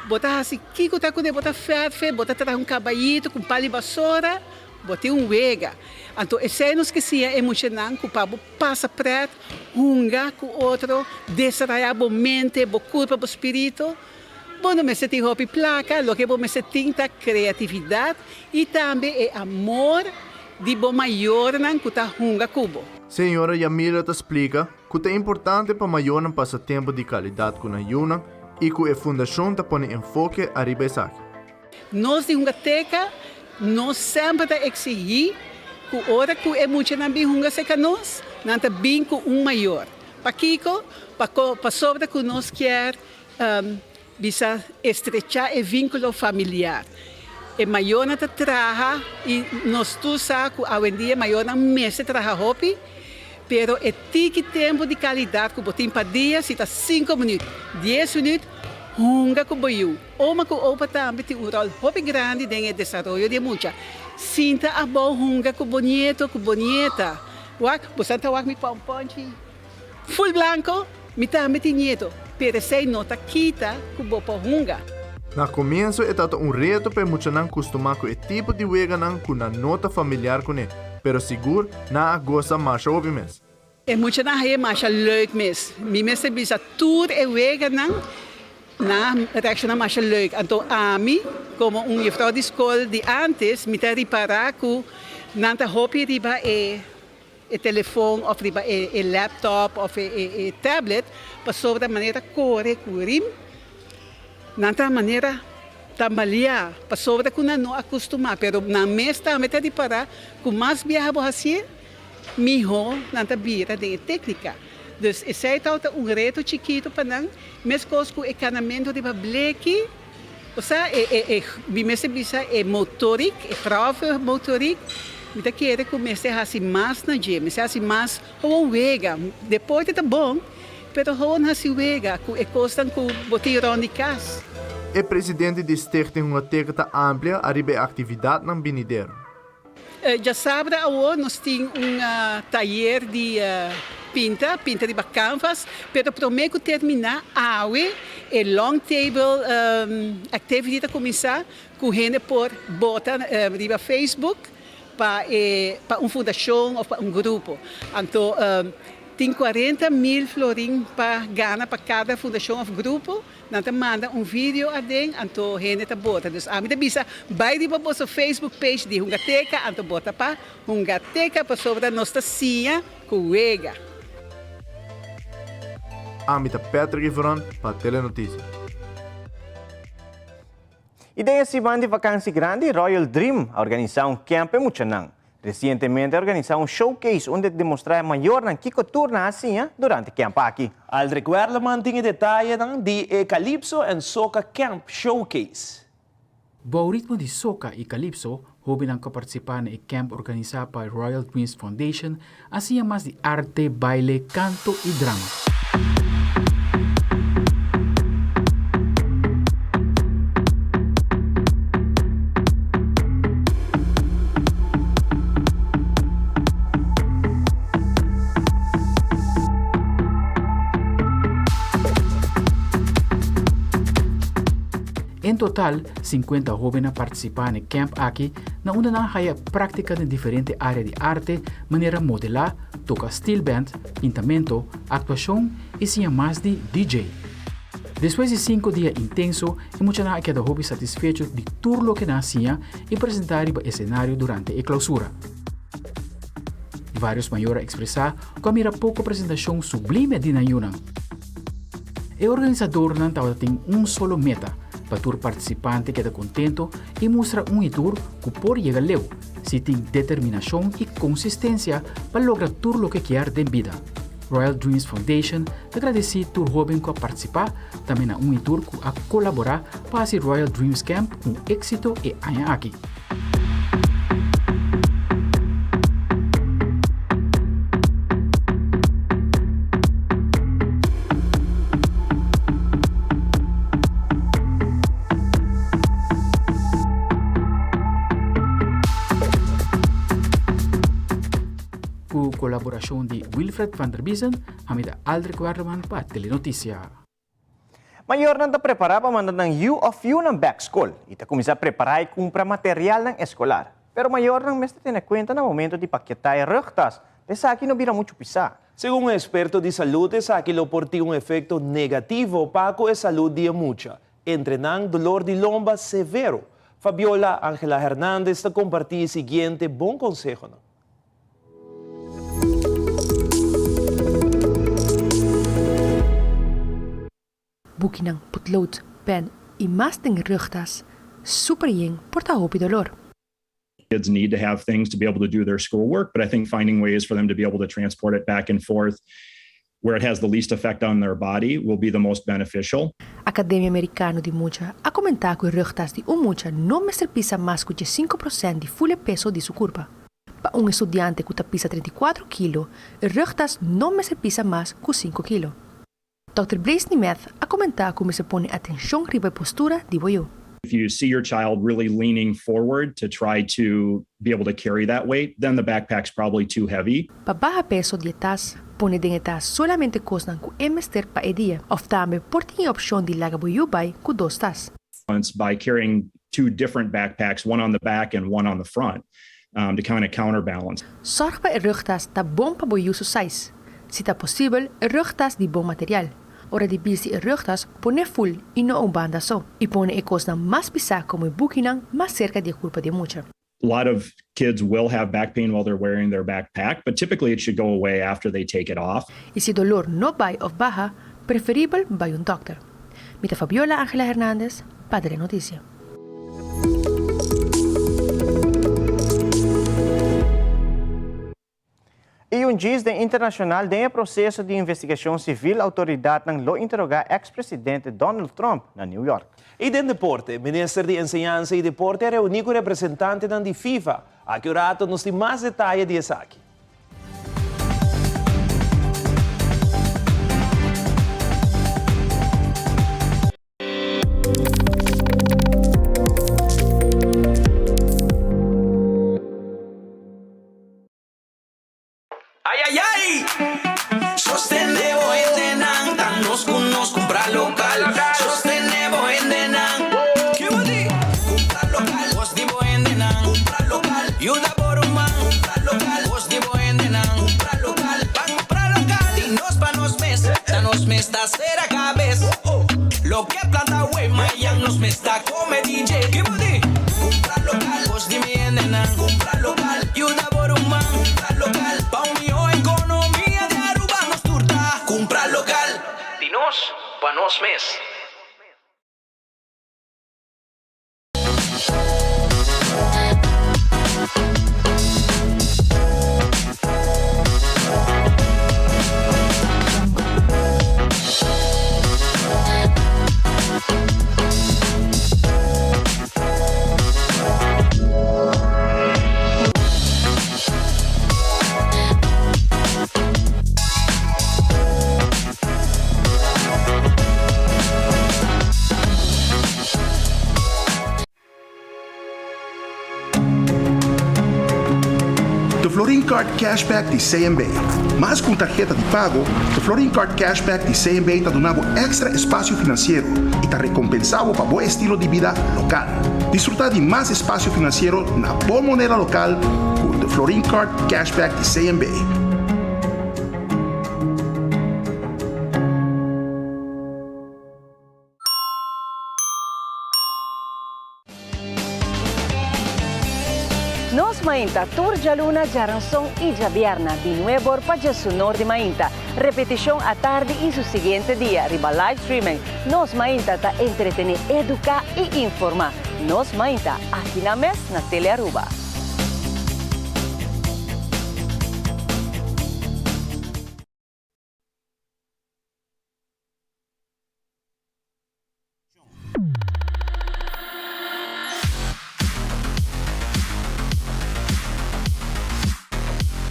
botar assim, que tá com botar ferro, botar caballito com pali vassoura, botei vega. Então, esse é nos que se é emocionante, que o pabo passa preto, hunga com outro, desarraiar a mente, a culpa, o espírito. Bom, me se tem roupa e placa, lo que me se tinta criatividade e também é amor de bom maior que tá hunga cubo. Senhora Yamila te explica que é importante para maior um passatempo de qualidade com a Yuna e que a fundação está põe enfoque arriba essa. Nós de Hungateca, nós sempre exigimos que a hora que é muito na hunga seca nós, não está bem com maior. Para Kiko, para sobre que nós quer bisa estrechar o vínculo familiar. E maior não trabalha e nós tu sabe que hoje em dia maior não mesmo trabalha hopi. Pero é tique tempo de qualidade que botem para dia, se está 5 minutos, 10 minutos, hunga com boiu. Uma com opa também tem rol muito grande no desenvolvimento de muita. Sinta a boa hunga com bonito, com bonita. Você está me ponte full blanco, me também tem nieto. Pero se nota quita com boa hunga. Na começo é reto para muita não acostumar com o tipo de veganan com a nota familiar com ele. Pero seguro, na gosta mais ouve mesmo. É muito na rede mais leuk mesmo. Me mesmo bisa tudo é vegan na reação mais leuk. Então a mim, como juffrouw de escola de antes, me ter reparar que nanta hopi riba e telefone ou riba e laptop ou e tablet, para sobre a maneira corre curim, nanta maneira trabalhar, para sobre que não acostumar, pero na mesta me ter reparar que mais viaja assim, melhor nanta vira de técnica. Dus esse é reto chiquito para não, mesmo com o encanamento de bleque, ou seja, é motoric, é grave motoric, me tá querendo começar a assim mais na gym, me assim mais ou vega, depois tá bom, pero ou assim vega, é coisa que botar de casa. O presidente de Stichting Hungateca está amplia arriba a atividade no Binideiro. Já sabe, nós temos taller de pinta de canvas, pero prometo terminar hoje a long table activity começar com gente por botar riba Facebook para fundação ou para grupo. Então, tem 40.000 florim para ganhar para cada fundação ou grupo. Nós manda vídeo a dentro, então a gente bota. Então, a gente bisa vai de nossa Facebook page de Hungateca, então bota para Hungateca para sobre a nossa cia colega. Amita Patrick Ivron para Telenotícias. E daí esse bando de vacância grande, Royal Dream, a organização Camp Muchanang. Recentemente organizou showcase onde demonstrar maior na que turna assim durante o camp aqui. Al recuerdo mantinha detalhe de Calypso and Soca Camp Showcase. Bao ritmo di soca e calypso, hobby ng kapartisipan e camp organizado pa Royal Dreams Foundation, así más de arte, baile, canto y drama. En total, 50 jóvenes participan en el camp aquí, na una haya práctica de diferentes áreas de arte, manera modelar, tocar steel band, pintamento, actuación y sin más de DJ. Después de 5 días intensos, mucha gente queda hobby satisfecho de todo lo que nacía y presentar el escenario durante la clausura. Varios mayores expresar que mira poco presentación sublime de Nayuna. El organizador no tiene solo meta, para o participante queda contento e mostra tour que pode chegar leu, se tem determinação e consistência para lograr tudo o que quer de vida. Royal Dreams Foundation agradece a jovem que participar, também na tour que a colaborar para esse Royal Dreams Camp com êxito e anha aqui. Colaboração de Wilfred van der Biesen, amida Aldrich Warman para Telenotícia. Mayor nang preparar para mandar ng U of U ng back school. Ita kumisa preparar e comprar material ng escolar. Pero mayor nang mestre tiene cuenta na momento de paquetar rugtas. Dessa aqui não vira muito pisar. Según un experto de salud, esa aquí lo porti un efecto negativo para a salud de mucha, entrenando dolor de lomba severo. Fabiola Ángela Hernández te compartir el siguiente buen consejo. ¿No? Buki ng putlood, pen y más ng rugtas, super ying porta hoop dolor. Kids need to have things to be able to do their schoolwork, but I think finding ways for them to be able to transport it back and forth where it has the least effect on their body will be the most beneficial. Academia Americano de Mucha ha comentado que rugtas de mucha no me pisa más que 5% de full peso de su curva. Para un estudiante que pisa 34 kg, rugtas no me pisa más que 5 kg. Dr. Blaise Nemeth ha comentado cómo se pone atención riba postura de boyo. If you see your child really leaning forward to try to be able to carry that weight, then the backpack's probably too heavy. Pa baja peso dietas, pone dengetas solamente costan ku emester pa edia, of tambe por tiene opción de laga boyo bay ku dos tas. By carrying two different backpacks, one on the back and one on the front, to kind of counterbalance. Zorg pa rugtas ta bom pa boyo su size. Si ta possible, rugtas di bom material. Ora di bilsi rugtas pone full y no un banda so. Y pone e costan más pisa como e bukinang más cerca de culpa de mucha. A lot of kids will have back pain while they're wearing their backpack, but typically it should go away after they take it off. Y si dolor no vai of baja, preferible vai un doctor. Mita Fabiola Ángela Hernández, Padre Noticia. E um juiz internacional tem processo de investigação civil autoridade não lo interrogar ex-presidente Donald Trump na New York. E den deporte, ministro de Enseñanza e Deporte reuniu com representante da FIFA. Aqui o rato nos tem mais detalhes disso aqui. Cera cabeça, lo que planta wey, Mayan nos me está come DJ. ¿Qué body? Comprar local, pues dime nena. Comprar local, y una por un man. Comprar local, pa' unión economía de Aruba nos turta. Comprar local, dinos pa' nos mes. The Florin Card Cashback de CMB. Mas com tarjeta de pago, The Florin Card Cashback de CMB está donando extra espaço financeiro e está recompensado para bom estilo de vida local. Disfrutar de mais espaço financeiro na boa moneda local com The Florin Card Cashback de CMB. Nos Mainta, Tour de Luna, Jaranzón y Javierna, de nuevo para su norte Mainta. Repetición a tarde y su siguiente día, riba live streaming. Nos Mainta ta entretener, educar y informar. Nos Mainta, aquí na mes, na Tele Aruba.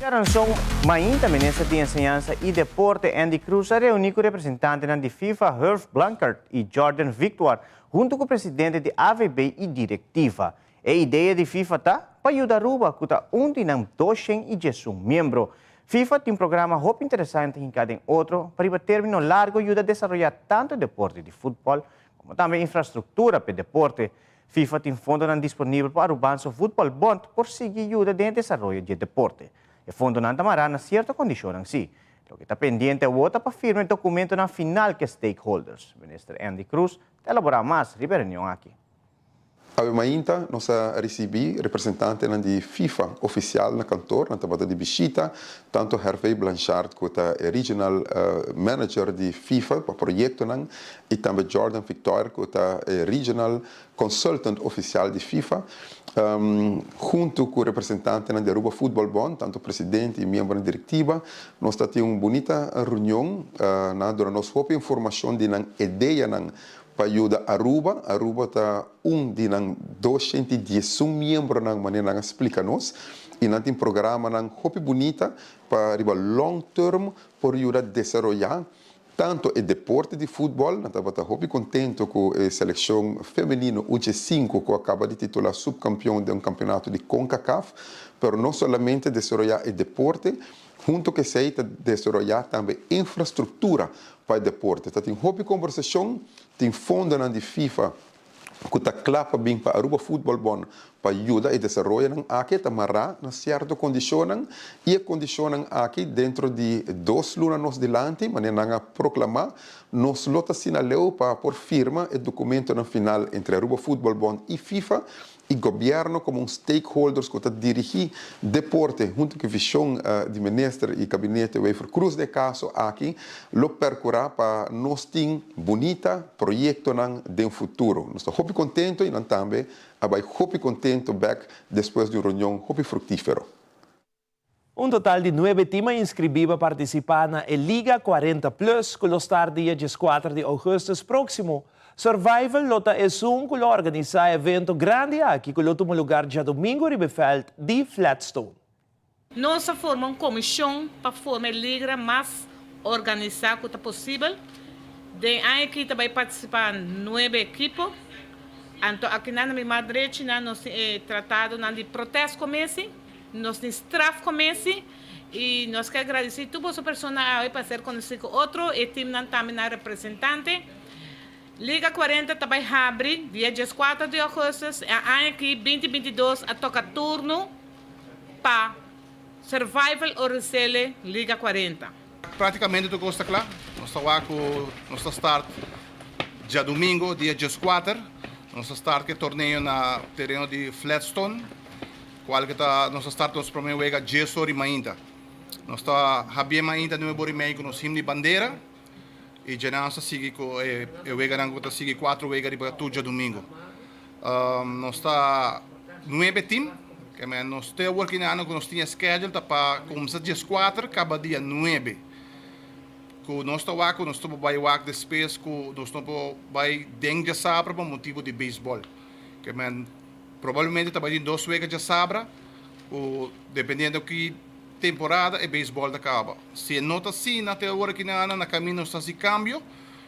Jaranzón Mainta, ministro de Enseñanza y Deporte Andy Cruz, reunió con representantes de FIFA Herf Blankert y Jordan Victor, junto con el presidente de AVB y directiva. A ideia de FIFA está para ajudar Aruba, que está de 211 membros. FIFA tem programa muito interessante em cada outro para o término largo ajuda a desenvolver tanto deporte de futebol como também infraestrutura para deporte. FIFA tem fundo disponível para o Futebol Bond por seguir ajuda de desenvolvimento de deporte. O fundo não tamará na certa condição em si. O que está pendente é o voto para firmar o documento na final que stakeholders. O ministro Andy Cruz elaborar mais reunião aqui. A Mainta nós recebi representante de FIFA oficial na cantor, na tabata de Bichita, tanto Hervé Blanchard quanto a regional manager de FIFA para o projeto e também Jordan Victor quanto a regional consultant oficial de FIFA, junto com o representante da Aruba Football Bond, tanto presidente e membro da diretiva, nós temos uma bonita reunião, onde nós temos informação de uma ideia para ajudar a Aruba. Aruba está de 210 membros na maneira de explicar-nos. E nós temos um programa muito bonito para long term, para ajudar a desenvolver tanto o deporte de futebol. Nós estamos muito contentes com a seleção feminina UG5, que acaba de titular subcampeão de campeonato de CONCACAF, mas não somente desenvolver o deporte, junto que se desenvolver também infraestrutura para o deporte. Então, tem uma conversação, tem fundo de FIFA que está claro bem para a Aruba Football Bond para ajudar a desenvolver aqui, tamará na certa condição e a condição aqui dentro de 2 lunas delante, maneira a proclamar, nós lota sinaleu para por firma o documento na final entre a Aruba Football Bond e FIFA e governo como stakeholders que está dirigir deporte junto com a visão de ministro e gabinete Wefer Cruz de caso aqui lo percorrer para nós ter bonita projeto de futuro. Nós estamos muito contentes e também muito contentes back depois de uma reunião muito frutífera. Un total de 9 times inscribidos para participar na Liga 40 Plus, que estará dia 4 de agosto próximo. Survival lota é que organiza evento grande aqui que lota lugar dia domingo Ribefeld de Flatstone. Nós formamos uma comissão para formar a liga mais organizada que possível. De ano aqui vai participar 9 equipes. Então aqui na minha Madrid nós tratado de protesto comece, nós temos tráfico comece e nós queremos agradecer a todas as pessoas para ser conhecido outro e time também na representante. Liga 40 também abre dia 4 de agosto, aqui 2022 a toca turno para Survival Oricele Liga 40. Praticamente tudo está claro. Nós estamos start dia domingo, dia 4. Nós start que torneio na terreno de Flatstone, qual que está nós start nos primeiro vega Jesor e Mainta. Nós está habia Mainta no bori meio com os himno de bandeira. E já não se sigue com o vega não está sigue 4 vega para tudo domingo. Nós está 9 time, que nós estamos working ano que nós tinha schedule para começar dia 4, acaba dia 9. Que nós estamos vai work the space que nós estamos vai dengue sabra por motivo de beisebol. Que provavelmente está vai 2 vegas de sabra, dependendo que temporada e beisebol acaba. Se não está assim, até agora que na caminho está assim cambio,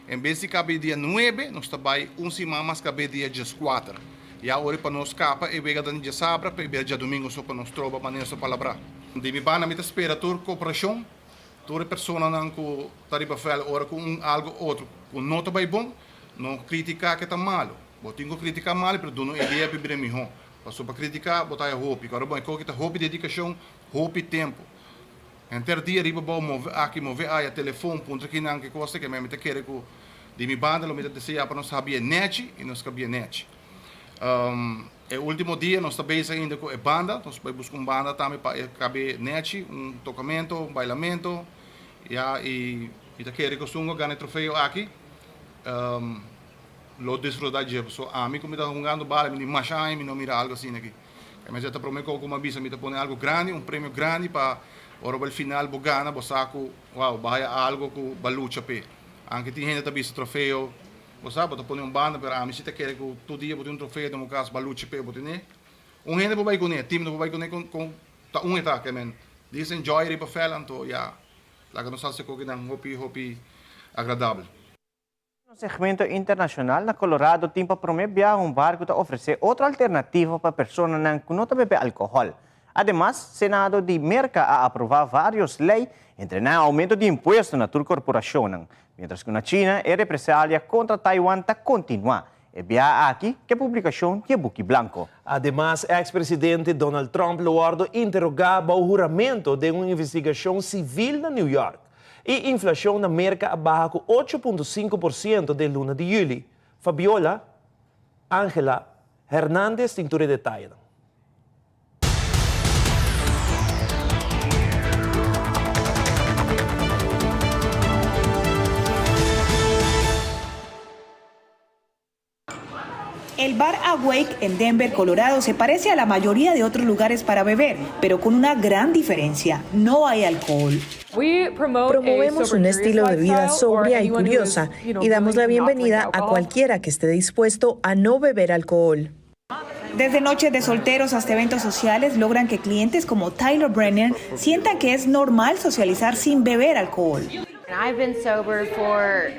em vez de caber dia 9, nós está vai semana mais caber dia 4. E agora para nós capa e vega dia sábado, para dia domingo só para nós trovar maneira só palavra. De mi banda me espera toda cooperação, toda persona não que está riba fel ora com algo outro, com nota bem bom, não criticar que está malo. Botinho que criticar mal, pero dono ideia para mim bom. Passou para criticar, botar a roupa. Agora bom, que tá roupa dedicação, roupa e tempo. Enter dia riba bom mover a telefone, ponto que não que costa que me quer que de mi banda lo me deseja para nós sabia net e nós sabia net. É o último dia nós está bem ainda com a banda, nós vamos buscar uma banda também para caber net, tocamento, bailamento, e tá querendo que eu ganhe troféu aqui. Lo desfrutar de so a mim como está jogando bola, me machai, me não mira algo assim aqui. Mas já está prometendo como avisa, me está pondo algo grande, prêmio grande para ora ao final bogana, bosaco, wow, vai algo com balucha pe. Anche tem gente também esse troféu. Você pode pôr banda para a mim se te quer que todo dia bote troféu de caso balucha pe bote né. Gente vai com né, time não vai com tá etapa, man. This enjoy riba felanto, ja. Lá que nós fazer com que não hopi agradável. No segmento internacional, na Colorado, tem para promover um barco que oferece outra alternativa para pessoas que não bebem álcool. Además, Senado de Merca a aprovar várias leis, entre o aumento de impostos na tua corporação, mientras que na China, a represália contra Taiwan está continua. E via aqui que a publicação de Buki Blanco. Además, ex-presidente Donald Trump lo interrogava o juramento de uma investigação civil na New York. E inflação na América abaixo com 8,5% de luna de julho. Fabiola, Ángela Hernández, tintura detalhe. El bar Awake en Denver, Colorado, se parece a la mayoría de otros lugares para beber, pero con una gran diferencia: no hay alcohol. Promovemos un estilo de vida sobria y curiosa y damos la bienvenida a cualquiera que esté dispuesto a no beber alcohol. Desde noches de solteros hasta eventos sociales logran que clientes como Tyler Brenner sientan que es normal socializar sin beber alcohol.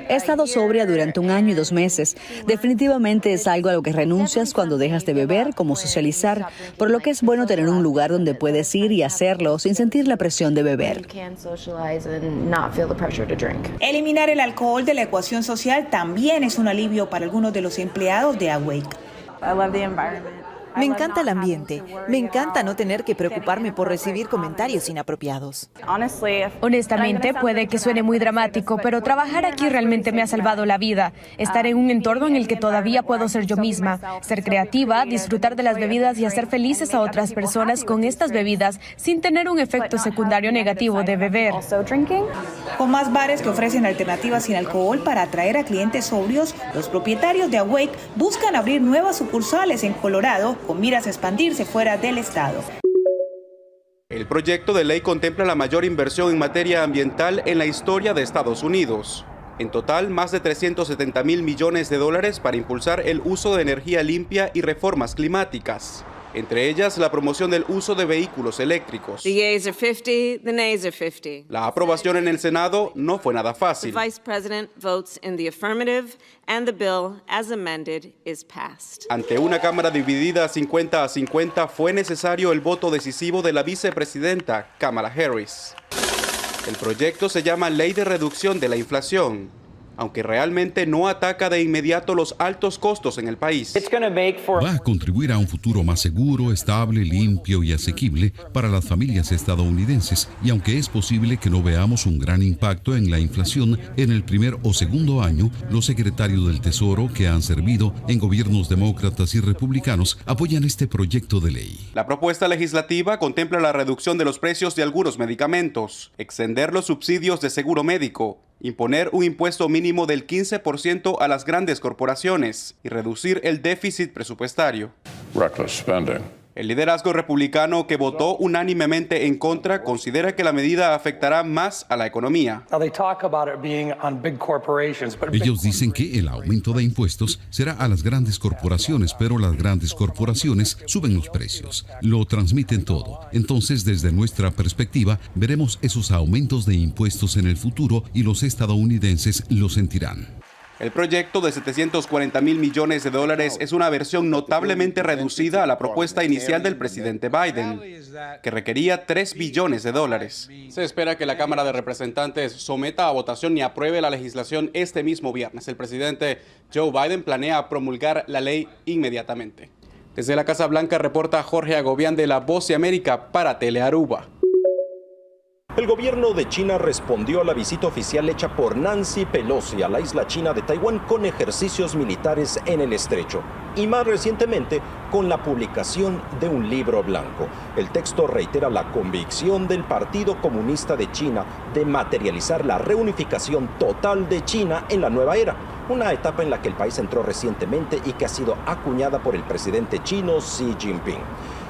He estado sobria durante 1 año y 2 meses. Definitivamente es algo a lo que renuncias cuando dejas de beber, como socializar, por lo que es bueno tener un lugar donde puedes ir y hacerlo sin sentir la presión de beber. Eliminar el alcohol de la ecuación social también es un alivio para algunos de los empleados de Awake. Me encanta el ambiente. Me encanta no tener que preocuparme por recibir comentarios inapropiados. Honestamente, puede que suene muy dramático, pero trabajar aquí realmente me ha salvado la vida. Estar en un entorno en el que todavía puedo ser yo misma, ser creativa, disfrutar de las bebidas y hacer felices a otras personas con estas bebidas sin tener un efecto secundario negativo de beber. Con más bares que ofrecen alternativas sin alcohol para atraer a clientes sobrios, los propietarios de Awake buscan abrir nuevas sucursales en Colorado con miras a expandirse fuera del estado. El proyecto de ley contempla la mayor inversión en materia ambiental en la historia de Estados Unidos. En total, más de $370 mil millones para impulsar el uso de energía limpia y reformas climáticas. Entre ellas, la promoción del uso de vehículos eléctricos. The yeas are 50, the nays are 50. La aprobación en el Senado no fue nada The fácil. Vice President votes in the affirmative and the bill as amended is passed. Ante una Cámara dividida 50-50, fue necesario el voto decisivo de la vicepresidenta Kamala Harris. El proyecto se llama Ley de Reducción de la Inflación, aunque realmente no ataca de inmediato los altos costos en el país. Va a contribuir a un futuro más seguro, estable, limpio y asequible para las familias estadounidenses, y aunque es posible que no veamos un gran impacto en la inflación en el primer o segundo año, los secretarios del Tesoro que han servido en gobiernos demócratas y republicanos apoyan este proyecto de ley. La propuesta legislativa contempla la reducción de los precios de algunos medicamentos, extender los subsidios de seguro médico, imponer un impuesto mínimo del 15% a las grandes corporaciones y reducir el déficit presupuestario. Reckless spending. El liderazgo republicano, que votó unánimemente en contra, considera que la medida afectará más a la economía. Ellos dicen que el aumento de impuestos será a las grandes corporaciones, pero las grandes corporaciones suben los precios, lo transmiten todo. Entonces, desde nuestra perspectiva, veremos esos aumentos de impuestos en el futuro y los estadounidenses lo sentirán. El proyecto de 740 mil millones de dólares es una versión notablemente reducida a la propuesta inicial del presidente Biden, que requería 3 billones de dólares. Se espera que la Cámara de Representantes someta a votación y apruebe la legislación este mismo viernes. El presidente Joe Biden planea promulgar la ley inmediatamente. Desde la Casa Blanca reporta Jorge Agobián de La Voz de América para Telearuba. El gobierno de China respondió a la visita oficial hecha por Nancy Pelosi a la isla china de Taiwán con ejercicios militares en el estrecho y más recientemente con la publicación de un libro blanco. El texto reitera la convicción del Partido Comunista de China de materializar la reunificación total de China en la nueva era, una etapa en la que el país entró recientemente y que ha sido acuñada por el presidente chino Xi Jinping.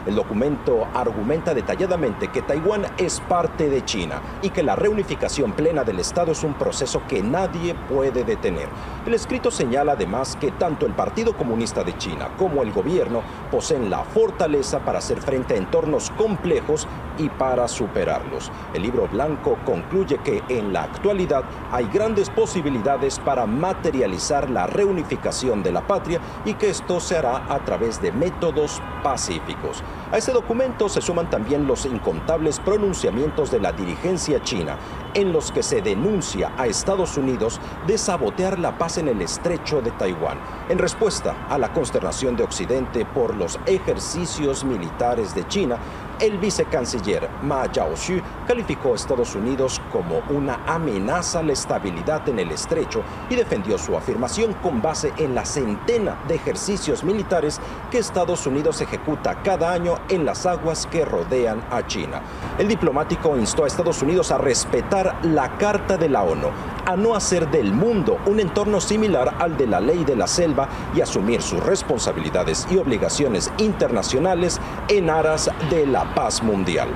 El documento argumenta detalladamente que Taiwán es parte de China y que la reunificación plena del Estado es un proceso que nadie puede detener. El escrito señala además que tanto el Partido Comunista de China como el gobierno poseen la fortaleza para hacer frente a entornos complejos y para superarlos. El libro blanco concluye que en la actualidad hay grandes posibilidades para materializar la reunificación de la patria y que esto se hará a través de métodos pacíficos. A este documento se suman también los incontables pronunciamientos de la dirigencia china, en los que se denuncia a Estados Unidos de sabotear la paz en el estrecho de Taiwán, en respuesta a la consternación de Occidente por los ejercicios militares de China. El vicecanciller Ma Jiaoxu calificó a Estados Unidos como una amenaza a la estabilidad en el estrecho y defendió su afirmación con base en la centena de ejercicios militares que Estados Unidos ejecuta cada año en las aguas que rodean a China. El diplomático instó a Estados Unidos a respetar la Carta de la ONU, a no hacer del mundo un entorno similar al de la ley de la selva y asumir sus responsabilidades y obligaciones internacionales en aras de la paz mundial.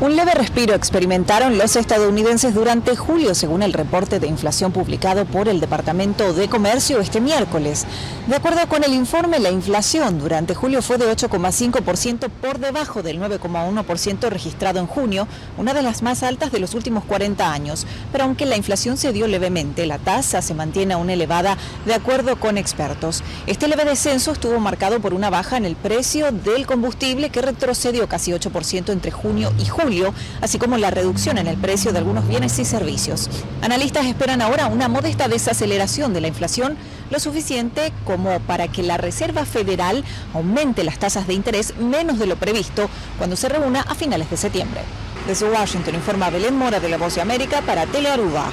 Un leve respiro experimentaron los estadounidenses durante julio, según el reporte de inflación publicado por el Departamento de Comercio este miércoles. De acuerdo con el informe, la inflación durante julio fue de 8,5% por debajo del 9,1% registrado en junio, una de las más altas de los últimos 40 años. Pero aunque la inflación cedió levemente, la tasa se mantiene aún elevada, de acuerdo con expertos. Este leve descenso estuvo marcado por una baja en el precio del combustible, que retrocedió casi 8% entre junio y julio, así como la reducción en el precio de algunos bienes y servicios. Analistas esperan ahora una modesta desaceleración de la inflación, lo suficiente como para que la Reserva Federal aumente las tasas de interés menos de lo previsto cuando se reúna a finales de septiembre. Desde Washington informa Belén Mora de La Voz de América para Telearuba.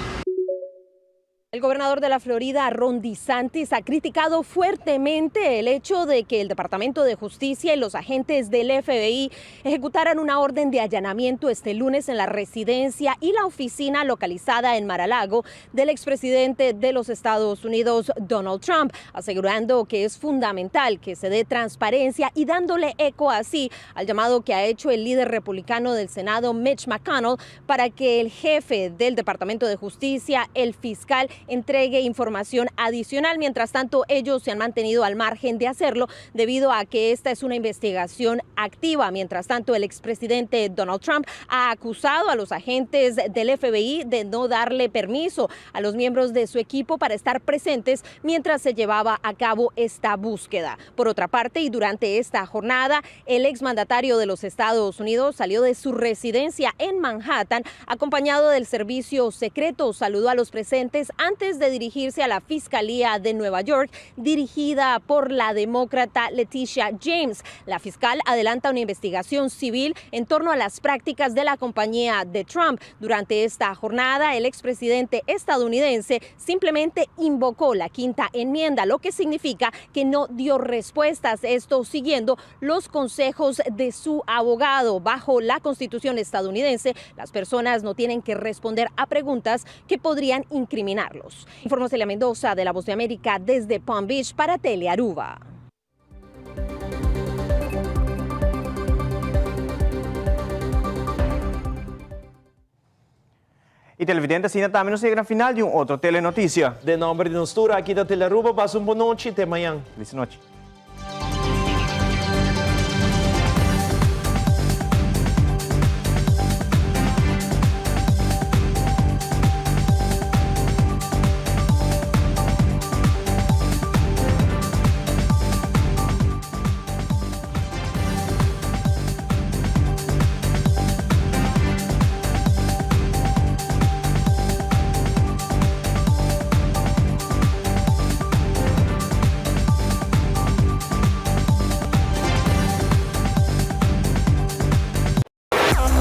El gobernador de la Florida, Ron DeSantis, ha criticado fuertemente el hecho de que el Departamento de Justicia y los agentes del FBI ejecutaran una orden de allanamiento este lunes en la residencia y la oficina localizada en Mar-a-Lago del expresidente de los Estados Unidos, Donald Trump, asegurando que es fundamental que se dé transparencia y dándole eco así al llamado que ha hecho el líder republicano del Senado, Mitch McConnell, para que el jefe del Departamento de Justicia, el fiscal, entregue información adicional. Mientras tanto, ellos se han mantenido al margen de hacerlo debido a que esta es una investigación activa. Mientras tanto, el expresidente Donald Trump ha acusado a los agentes del FBI de no darle permiso a los miembros de su equipo para estar presentes mientras se llevaba a cabo esta búsqueda. Por otra parte, y durante esta jornada, el exmandatario de los Estados Unidos salió de su residencia en Manhattan acompañado del servicio secreto. Saludó a los presentes antes de dirigirse a la Fiscalía de Nueva York, dirigida por la demócrata Letitia James. La fiscal adelanta una investigación civil en torno a las prácticas de la compañía de Trump. Durante esta jornada, el expresidente estadounidense simplemente invocó la quinta enmienda, lo que significa que no dio respuestas, esto siguiendo los consejos de su abogado. Bajo la Constitución estadounidense, las personas no tienen que responder a preguntas que podrían incriminarlos. Informó Celia Mendoza de La Voz de América desde Palm Beach para Telearuba. Y televidentes, ainda também nos chega na final de outro telenotícia. De nombre de Nostura, aqui da Telearuba, passa boa noite e até amanhã. Feliz noite.